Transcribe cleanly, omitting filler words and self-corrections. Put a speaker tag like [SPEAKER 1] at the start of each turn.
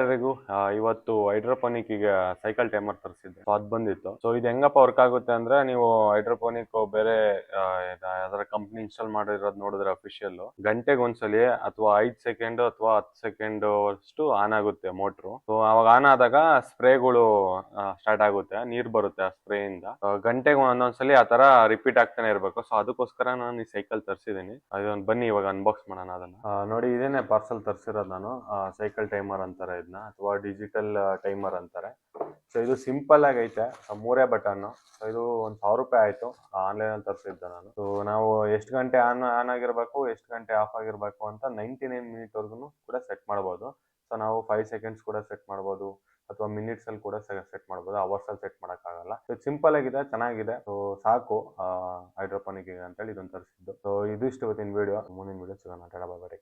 [SPEAKER 1] ಎಲ್ಲರಿಗೂ ಇವತ್ತು ಹೈಡ್ರೋಪೋನಿಕ್ ಈಗ ಸೈಕಲ್ ಟೈಮರ್ ತರಿಸಿದ್ದೆ. ಸೊ ಅದು ಬಂದಿತ್ತು. ಸೊ ಇದು ಹೆಂಗಪ್ಪ ವರ್ಕ್ ಆಗುತ್ತೆ ಅಂದ್ರೆ, ನೀವು ಹೈಡ್ರೋಪೋನಿಕ್ ಬೇರೆ ಯಾವ್ದಾರ ಕಂಪ್ನಿ ಇನ್ಸ್ಟಾಲ್ ಮಾಡಿರೋದು ನೋಡಿದ್ರೆ ಅಫಿಷಿಯಲ್ ಗಂಟೆಗೆ ಒಂದ್ಸಲಿ ಅಥವಾ 5 ಸೆಕೆಂಡ್ ಅಥವಾ 10 ಸೆಕೆಂಡ್ ಅಷ್ಟು ಆನ್ ಆಗುತ್ತೆ ಮೋಟ್ರು. ಸೊ ಅವಾಗ ಆನ್ ಆದಾಗ ಸ್ಪ್ರೇಗಳು ಸ್ಟಾರ್ಟ್ ಆಗುತ್ತೆ, ನೀರ್ ಬರುತ್ತೆ ಆ ಸ್ಪ್ರೇ ಇಂದ. ಗಂಟೆಗೆ ಒಂದೊಂದ್ಸಲಿ ಆ ತರ ರಿಪೀಟ್ ಆಗ್ತಾನೆ ಇರ್ಬೇಕು. ಸೊ ಅದಕ್ಕೋಸ್ಕರ ನಾನು ಈ ಸೈಕಲ್ ತರಿಸಿದೀನಿ. ಅದೊಂದು ಬನ್ನಿ ಇವಾಗ ಅನ್ಬಾಕ್ಸ್ ಮಾಡೋಣ ಅದನ್ನ. ನೋಡಿ ಇದೇನೆ ಪಾರ್ಸಲ್ ತರಿಸಿರೋದು ನಾನು. ಸೈಕಲ್ ಟೈಮರ್ ಅಂತಾರೆ ಇದನ್ನ, ಅಥವಾ ಡಿಜಿಟಲ್ ಟೈಮರ್ ಅಂತಾರೆ. ಸೊ ಇದು ಸಿಂಪಲ್ ಆಗಿ ಐತೆ, 3 ಬಟನ್. ಸೊ ಇದು ₹1,000 ಆಯ್ತು ಆನ್ಲೈನ್ ಅಲ್ಲಿ ತರಿಸಿದ್ದೆ ನಾನು. ಸೊ ನಾವು ಎಷ್ಟು ಗಂಟೆ ಆನ್ ಆಗಿರ್ಬೇಕು, ಎಷ್ಟು ಗಂಟೆ ಆಫ್ ಆಗಿರ್ಬೇಕು ಅಂತ 99 ಮಿನಿಟ್ ವರ್ಗು ಕೂಡ ಸೆಟ್ ಮಾಡಬಹುದು. ಸೊ ನಾವು 5 ಸೆಕೆಂಡ್ಸ್ ಕೂಡ ಸೆಟ್ ಮಾಡಬಹುದು, ಅಥವಾ ಮಿನಿಟ್ಸ್ ಅಲ್ಲಿ ಕೂಡ ಸೆಟ್ ಮಾಡಬಹುದು. ಅವರ್ಸ್ ಅಲ್ಲಿ ಸೆಟ್ ಮಾಡಕ್ ಆಗಲ್ಲ. ಸೊ ಸಿಂಪಲ್ ಆಗಿದೆ, ಚೆನ್ನಾಗಿದೆ. ಸೊ ಸಾಕು ಹೈಡ್ರೋಪೋನಿಕ್ ಅಂತ ಹೇಳಿ ಇದನ್ನ ತರಿಸಿದ್ದು. ಸೊ ಇದಿಷ್ಟು ಇವತ್ತಿನ ವಿಡಿಯೋ. ಮುಂದಿನ ವಿಡಿಯೋ ಸಿಗೋಣ. Tata bye bye.